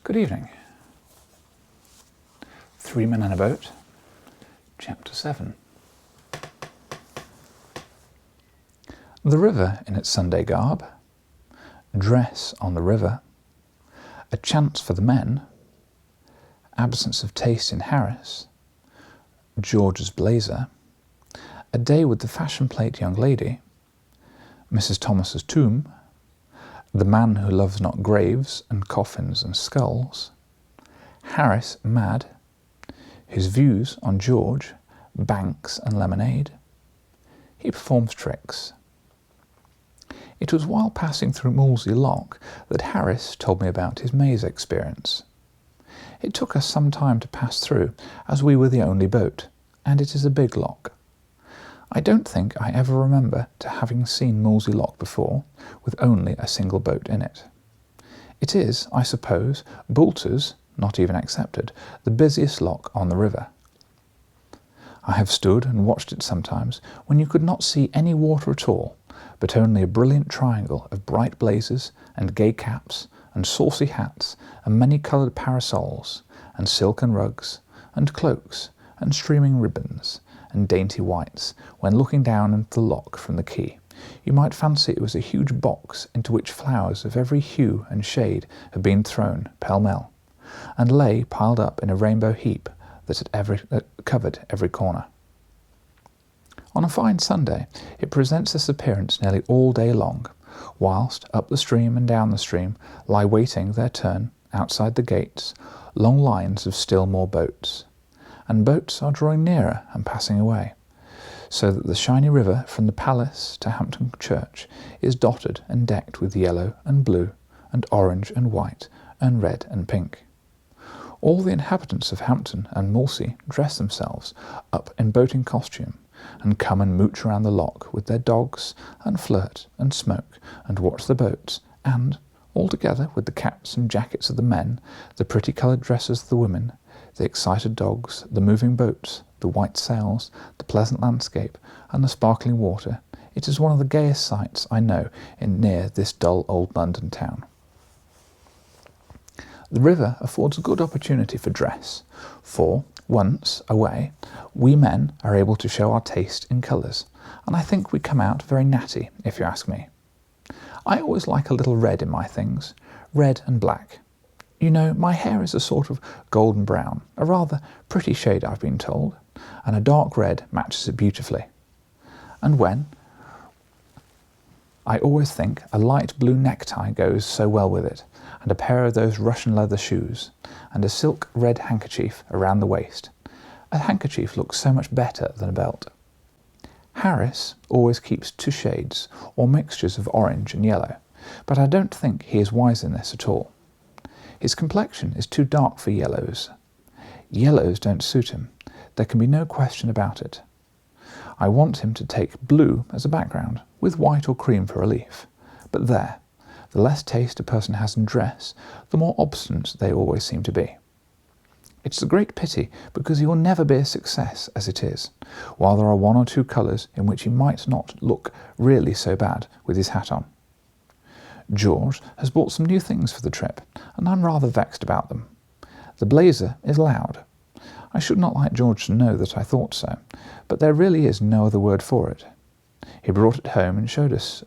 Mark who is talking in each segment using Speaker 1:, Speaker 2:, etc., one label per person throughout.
Speaker 1: Good evening. 3 Men in a Boat, Chapter 7. The river in its Sunday garb, dress on the river, a chance for the men, absence of taste in Harris, George's blazer, a day with the fashion plate young lady, Mrs. Thomas's tomb, the man who loves not graves and coffins and skulls, Harris mad, his views on George, banks and lemonade. He performs tricks. It was while passing through Moulsey Lock that Harris told me about his maze experience. It took us some time to pass through, as we were the only boat, and it is a big lock. I don't think I ever remember to having seen Moulsey Lock before, with only a single boat in it. It is, I suppose, Boulter's, not even excepted, the busiest lock on the river. I have stood and watched it sometimes when you could not see any water at all, but only a brilliant triangle of bright blazes and gay caps and saucy hats and many-coloured parasols and silken rugs and cloaks and streaming ribbons and dainty whites. When looking down into the lock from the quay, you might fancy it was a huge box into which flowers of every hue and shade had been thrown pell-mell, and lay piled up in a rainbow heap that covered every corner. On a fine Sunday, it presents this appearance nearly all day long, whilst up the stream and down the stream lie waiting their turn, outside the gates, long lines of still more boats, and boats are drawing nearer and passing away, so that the shiny river from the Palace to Hampton Church is dotted and decked with yellow and blue and orange and white and red and pink. All the inhabitants of Hampton and Moulsey dress themselves up in boating costume and come and mooch around the lock with their dogs and flirt and smoke and watch the boats, and, all together with the caps and jackets of the men, the pretty coloured dresses of the women, the excited dogs, the moving boats, the white sails, the pleasant landscape, and the sparkling water, it is one of the gayest sights I know in near this dull old London town. The river affords a good opportunity for dress, for, once away, we men are able to show our taste in colours, and I think we come out very natty, if you ask me. I always like a little red in my things, red and black. You know, my hair is a sort of golden brown, a rather pretty shade I've been told, and a dark red matches it beautifully. And when, I always think a light blue necktie goes so well with it, and a pair of those Russian leather shoes, and a silk red handkerchief around the waist. A handkerchief looks so much better than a belt. Harris always keeps 2 shades or mixtures of orange and yellow, but I don't think he is wise in this at all. His complexion is too dark for yellows. Yellows don't suit him. There can be no question about it. I want him to take blue as a background, with white or cream for relief. But there, the less taste a person has in dress, the more obstinate they always seem to be. It's a great pity, because he will never be a success as it is, while there are 1 or 2 colours in which he might not look really so bad with his hat on. George has bought some new things for the trip, and I'm rather vexed about them. The blazer is loud. I should not like George to know that I thought so, but there really is no other word for it. He brought it home and showed it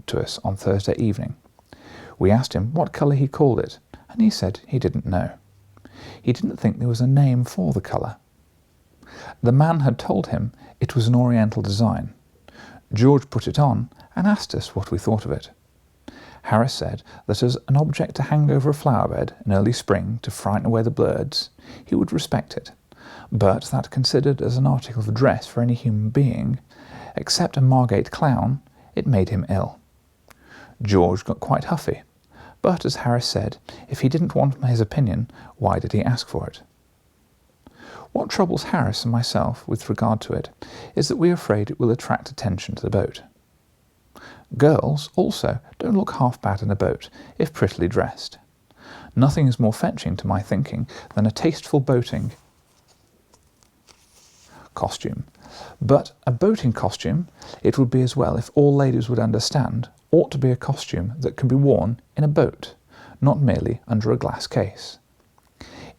Speaker 1: to us on Thursday evening. We asked him what colour he called it, and he said he didn't know. He didn't think there was a name for the colour. The man had told him it was an Oriental design. George put it on and asked us what we thought of it. Harris said that as an object to hang over a flower bed in early spring to frighten away the birds, he would respect it, but that considered as an article of dress for any human being, except a Margate clown, it made him ill. George got quite huffy, but as Harris said, if he didn't want his opinion, why did he ask for it? What troubles Harris and myself with regard to it is that we are afraid it will attract attention to the boat. Girls, also, don't look half bad in a boat, if prettily dressed. Nothing is more fetching to my thinking than a tasteful boating costume. But a boating costume, it would be as well if all ladies would understand, ought to be a costume that can be worn in a boat, not merely under a glass case.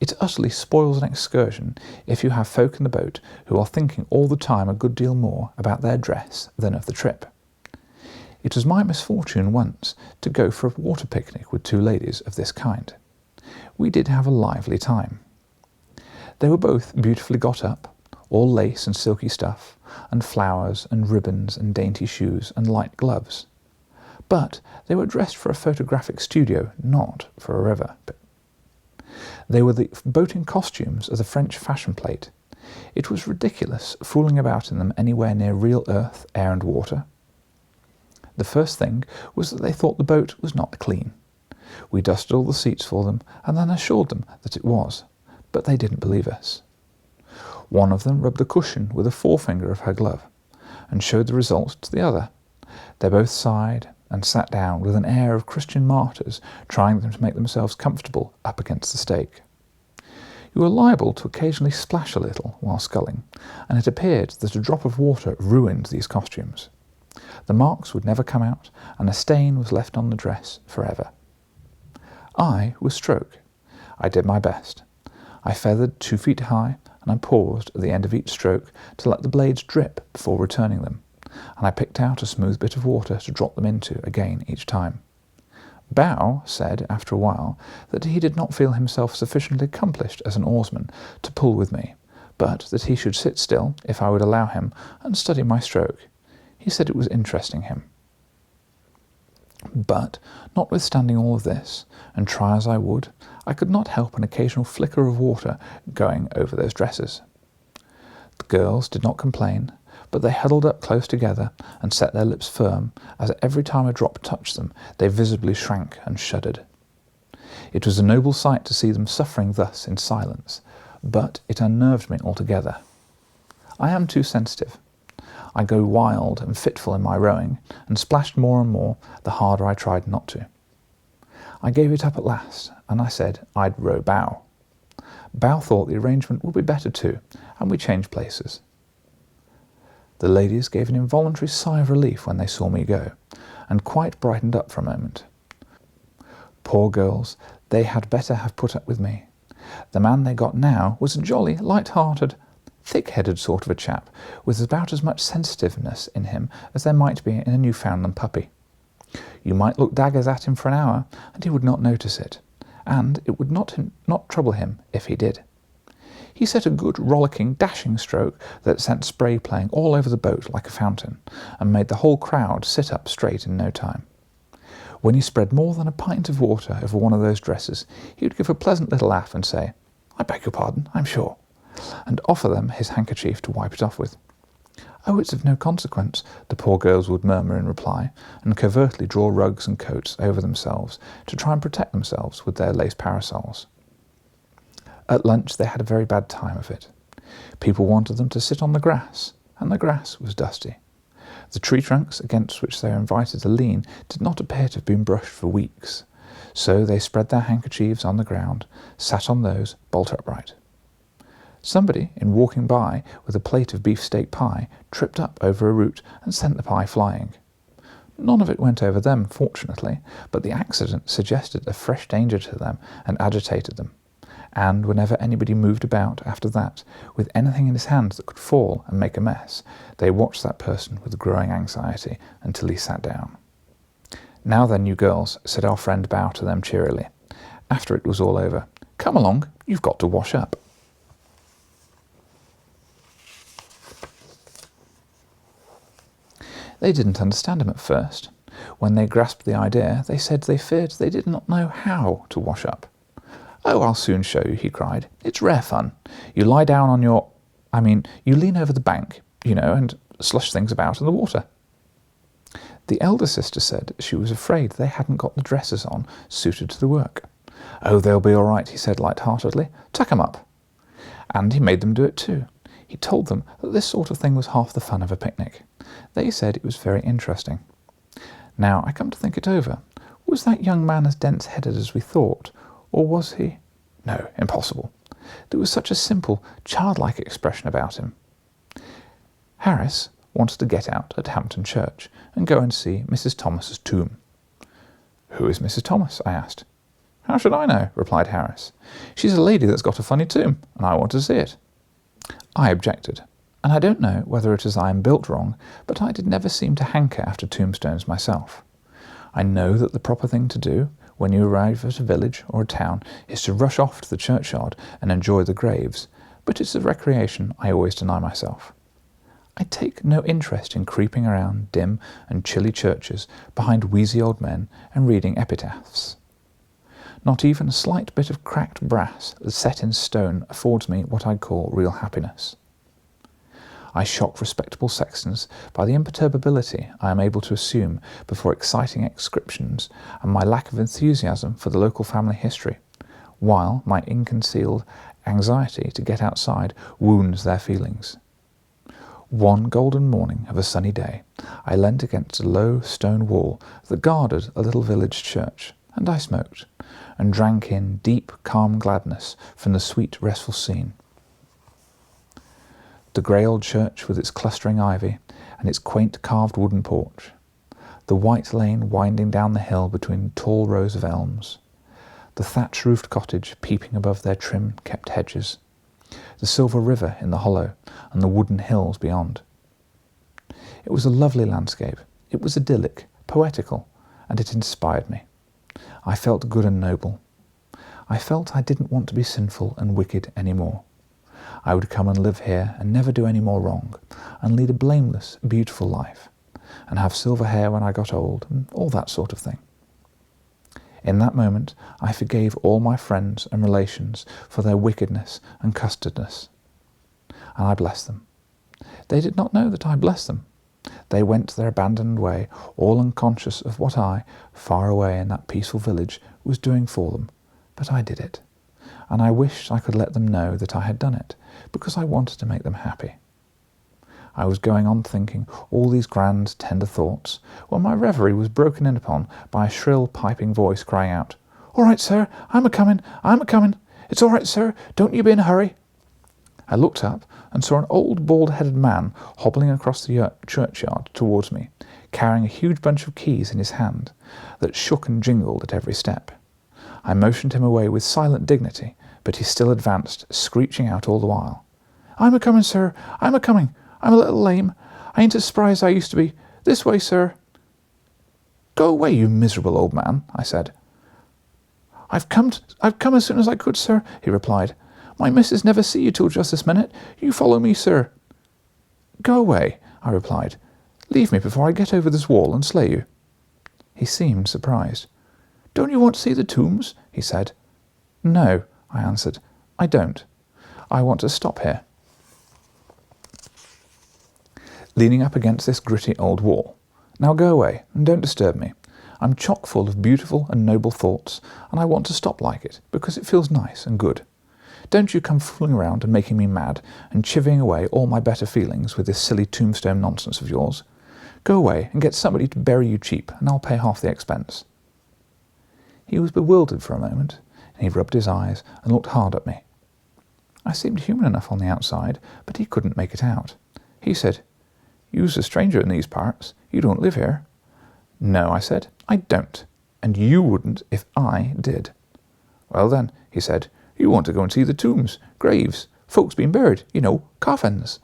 Speaker 1: It utterly spoils an excursion if you have folk in the boat who are thinking all the time a good deal more about their dress than of the trip. It was my misfortune once to go for a water picnic with two ladies of this kind. We did have a lively time. They were both beautifully got up, all lace and silky stuff, and flowers and ribbons and dainty shoes and light gloves. But they were dressed for a photographic studio, not for a river. They were the boating costumes of the French fashion plate. It was ridiculous fooling about in them anywhere near real earth, air and water. The first thing was that they thought the boat was not clean. We dusted all the seats for them and then assured them that it was, but they didn't believe us. One of them rubbed the cushion with a forefinger of her glove and showed the result to the other. They both sighed and sat down with an air of Christian martyrs trying to make themselves comfortable up against the stake. You were liable to occasionally splash a little while sculling, and it appeared that a drop of water ruined these costumes. The marks would never come out, and a stain was left on the dress forever. I was stroke. I did my best. I feathered 2 feet high, and I paused at the end of each stroke to let the blades drip before returning them, and I picked out a smooth bit of water to drop them into again each time. Bow said, after a while, that he did not feel himself sufficiently accomplished as an oarsman to pull with me, but that he should sit still, if I would allow him, and study my stroke. He said it was interesting him. But, notwithstanding all of this, and try as I would, I could not help an occasional flicker of water going over those dresses. The girls did not complain, but they huddled up close together and set their lips firm, as every time a drop touched them they visibly shrank and shuddered. It was a noble sight to see them suffering thus in silence, but it unnerved me altogether. I am too sensitive. I go wild and fitful in my rowing, and splashed more and more the harder I tried not to. I gave it up at last, and I said I'd row bow. Bow thought the arrangement would be better too, and we changed places. The ladies gave an involuntary sigh of relief when they saw me go, and quite brightened up for a moment. Poor girls, they had better have put up with me. The man they got now was a jolly, light-hearted, thick-headed sort of a chap, with about as much sensitiveness in him as there might be in a Newfoundland puppy. You might look daggers at him for an hour, and he would not notice it, and it would not trouble him if he did. He set a good, rollicking, dashing stroke that sent spray playing all over the boat like a fountain, and made the whole crowd sit up straight in no time. When he spread more than a pint of water over one of those dresses, he would give a pleasant little laugh and say, "I beg your pardon, I'm sure," and offer them his handkerchief to wipe it off with. "Oh, it's of no consequence," the poor girls would murmur in reply, and covertly draw rugs and coats over themselves to try and protect themselves with their lace parasols. At lunch they had a very bad time of it. People wanted them to sit on the grass, and the grass was dusty. The tree trunks against which they were invited to lean did not appear to have been brushed for weeks, so they spread their handkerchiefs on the ground, sat on those bolt upright. Somebody, in walking by with a plate of beefsteak pie, tripped up over a root and sent the pie flying. None of it went over them, fortunately, but the accident suggested a fresh danger to them and agitated them. And whenever anybody moved about after that, with anything in his hand that could fall and make a mess, they watched that person with growing anxiety until he sat down. "Now then, you girls," said our friend Bow to them cheerily, after it was all over, "come along, you've got to wash up." They didn't understand him at first. When they grasped the idea, they said they feared they did not know how to wash up. "Oh, I'll soon show you," he cried. "It's rare fun. You lie down on you lean over the bank, and slush things about in the water." The elder sister said she was afraid they hadn't got the dresses on suited to the work. "Oh, they'll be all right," he said light-heartedly. "Tuck 'em up." And he made them do it too. He told them that this sort of thing was half the fun of a picnic. They said it was very interesting. Now, I come to think it over. Was that young man as dense-headed as we thought? Or was he? No, impossible. There was such a simple, childlike expression about him. Harris wanted to get out at Hampton Church and go and see Mrs. Thomas's tomb. "Who is Mrs. Thomas?" I asked. "How should I know?" replied Harris. "She's a lady that's got a funny tomb, and I want to see it." I objected, and I don't know whether it is I am built wrong, but I did never seem to hanker after tombstones myself. I know that the proper thing to do when you arrive at a village or a town is to rush off to the churchyard and enjoy the graves, but it's a recreation I always deny myself. I take no interest in creeping around dim and chilly churches behind wheezy old men and reading epitaphs. Not even a slight bit of cracked brass set in stone affords me what I call real happiness. I shock respectable sextons by the imperturbability I am able to assume before exciting inscriptions and my lack of enthusiasm for the local family history, while my unconcealed anxiety to get outside wounds their feelings. One golden morning of a sunny day, I leant against a low stone wall that guarded a little village church, and I smoked, and drank in deep, calm gladness from the sweet, restful scene. The grey old church with its clustering ivy and its quaint carved wooden porch, the white lane winding down the hill between tall rows of elms, the thatch-roofed cottage peeping above their trim-kept hedges, the silver river in the hollow, and the wooden hills beyond. It was a lovely landscape. It was idyllic, poetical, and it inspired me. I felt good and noble. I felt I didn't want to be sinful and wicked any more. I would come and live here and never do any more wrong, and lead a blameless, beautiful life, and have silver hair when I got old, and all that sort of thing. In that moment, I forgave all my friends and relations for their wickedness and cussedness, and I blessed them. They did not know that I blessed them. They went their abandoned way, all unconscious of what I, far away in that peaceful village, was doing for them, but I did it. And I wished I could let them know that I had done it, because I wanted to make them happy. I was going on thinking all these grand, tender thoughts, when my reverie was broken in upon by a shrill, piping voice crying out, "All right, sir, I'm a-comin', I'm a-comin'. It's all right, sir, don't you be in a hurry." I looked up and saw an old bald-headed man hobbling across the churchyard towards me, carrying a huge bunch of keys in his hand that shook and jingled at every step. I motioned him away with silent dignity, but he still advanced, screeching out all the while, "I'm a-comin', sir, I'm a-comin'. I'm a little lame. I ain't as spry as I used to be. This way, sir." "Go away, you miserable old man," I said. I've come as soon as I could, sir," he replied. "My missus never see you till just this minute. You follow me, sir." "Go away," I replied. "Leave me before I get over this wall and slay you." He seemed surprised. "Don't you want to see the tombs?" he said. "No," I answered. "I don't. I want to stop here." Leaning up against this gritty old wall. "Now go away, and don't disturb me. I'm chock full of beautiful and noble thoughts, and I want to stop like it, because it feels nice and good. Don't you come fooling around and making me mad, and chivying away all my better feelings with this silly tombstone nonsense of yours. Go away and get somebody to bury you cheap, and I'll pay half the expense." He was bewildered for a moment, and he rubbed his eyes and looked hard at me. I seemed human enough on the outside, but he couldn't make it out. He said, "You's a stranger in these parts. You don't live here." "No," I said, "I don't. And you wouldn't if I did." "Well then," he said, "you want to go and see the tombs, graves, folks being buried, you know, coffins."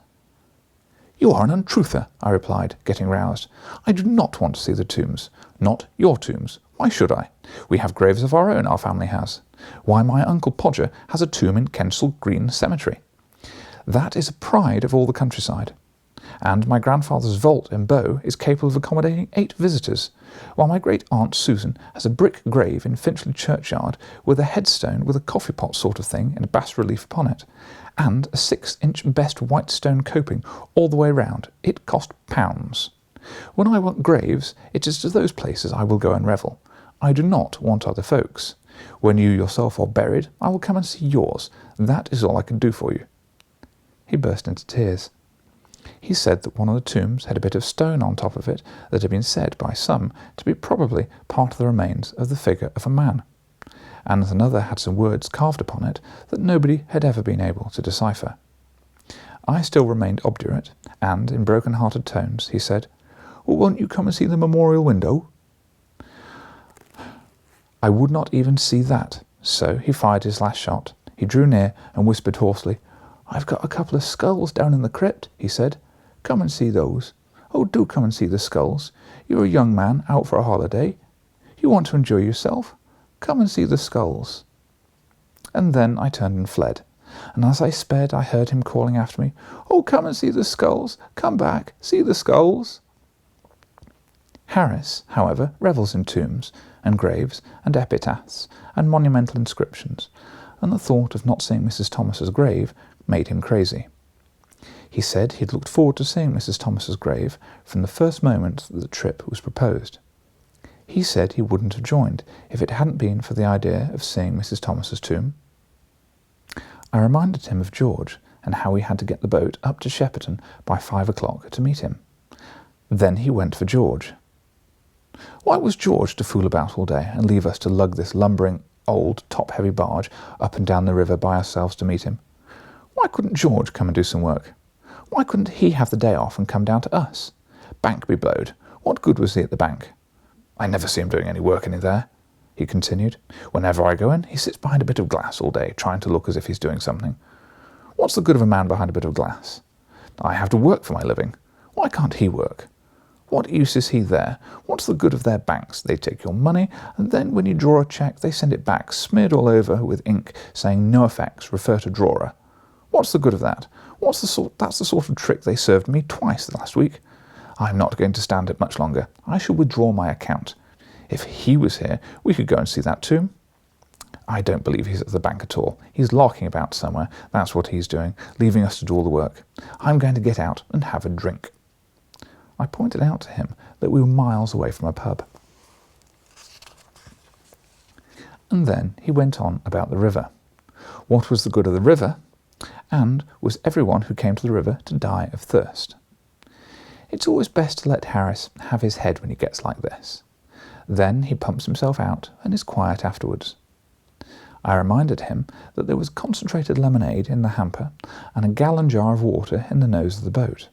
Speaker 1: "You are an untruther," I replied, getting roused. "I do not want to see the tombs. Not your tombs. Why should I? We have graves of our own, our family has. Why, my Uncle Podger has a tomb in Kensal Green Cemetery. That is a pride of all the countryside. And my grandfather's vault in Bow is capable of accommodating 8 visitors, while my great-aunt Susan has a brick grave in Finchley churchyard with a headstone with a coffee-pot sort of thing in bas-relief upon it, and a 6-inch best white stone coping all the way round. It cost £. When I want graves, it is to those places I will go and revel. I do not want other folks. When you yourself are buried, I will come and see yours. That is all I can do for you." He burst into tears. He said that one of the tombs had a bit of stone on top of it that had been said by some to be probably part of the remains of the figure of a man, and that another had some words carved upon it that nobody had ever been able to decipher. I still remained obdurate, and in broken-hearted tones he said, "Well, won't you come and see the memorial window?" I would not even see that, so he fired his last shot. He drew near and whispered hoarsely. "I've got a couple of skulls down in the crypt," he said. "Come and see those. Oh, do come and see the skulls. You're a young man out for a holiday. You want to enjoy yourself. Come and see the skulls." And then I turned and fled. And as I sped, I heard him calling after me, "Oh, come and see the skulls. Come back, see the skulls." Harris, however, revels in tombs and graves and epitaphs and monumental inscriptions, and the thought of not seeing Mrs. Thomas's grave made him crazy. He said he'd looked forward to seeing Mrs. Thomas's grave from the first moment that the trip was proposed. He said he wouldn't have joined if it hadn't been for the idea of seeing Mrs. Thomas's tomb. I reminded him of George and how he had to get the boat up to Shepperton by 5 o'clock to meet him. Then he went for George. Why was George to fool about all day and leave us to lug this lumbering, old, top-heavy barge up and down the river by ourselves to meet him? Why couldn't George come and do some work? Why couldn't he have the day off and come down to us? Bank be blowed. What good was he at the bank? I never see him doing any work in there, he continued. Whenever I go in, he sits behind a bit of glass all day, trying to look as if he's doing something. What's the good of a man behind a bit of glass? I have to work for my living. Why can't he work? What use is he there? What's the good of their banks? They take your money, and then when you draw a cheque, they send it back, smeared all over with ink, saying no effects, refer to drawer. What's the good of that? That's the sort of trick they served me twice last week. I'm not going to stand it much longer. I shall withdraw my account. If he was here, we could go and see that too. I don't believe he's at the bank at all. He's larking about somewhere. That's what he's doing, leaving us to do all the work. I'm going to get out and have a drink. I pointed out to him that we were miles away from a pub. And then he went on about the river. What was the good of the river? And was everyone who came to the river to die of thirst? It's always best to let Harris have his head when he gets like this. Then he pumps himself out and is quiet afterwards. I reminded him that there was concentrated lemonade in the hamper and a gallon jar of water in the nose of the boat,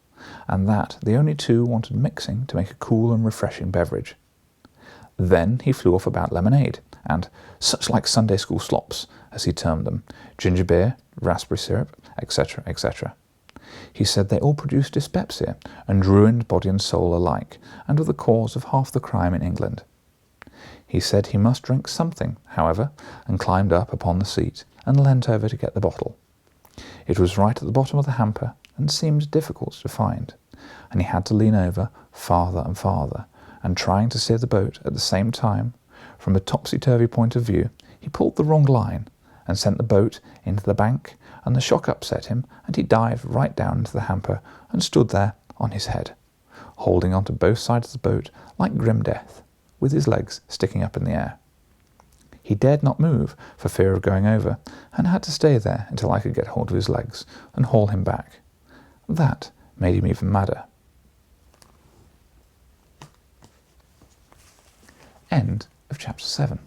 Speaker 1: and that the only two wanted mixing to make a cool and refreshing beverage. Then he flew off about lemonade, and such like Sunday school slops, as he termed them, ginger beer, raspberry syrup, etc., etc. He said they all produced dyspepsia and ruined body and soul alike, and were the cause of half the crime in England. He said he must drink something, however, and climbed up upon the seat and leant over to get the bottle. It was right at the bottom of the hamper and seemed difficult to find, and he had to lean over farther and farther, and trying to steer the boat at the same time, from a topsy-turvy point of view, he pulled the wrong line and sent the boat into the bank, and the shock upset him, and he dived right down into the hamper and stood there on his head, holding on to both sides of the boat like grim death, with his legs sticking up in the air. He dared not move for fear of going over, and had to stay there until I could get hold of his legs and haul him back. That made him even madder. End of chapter 7.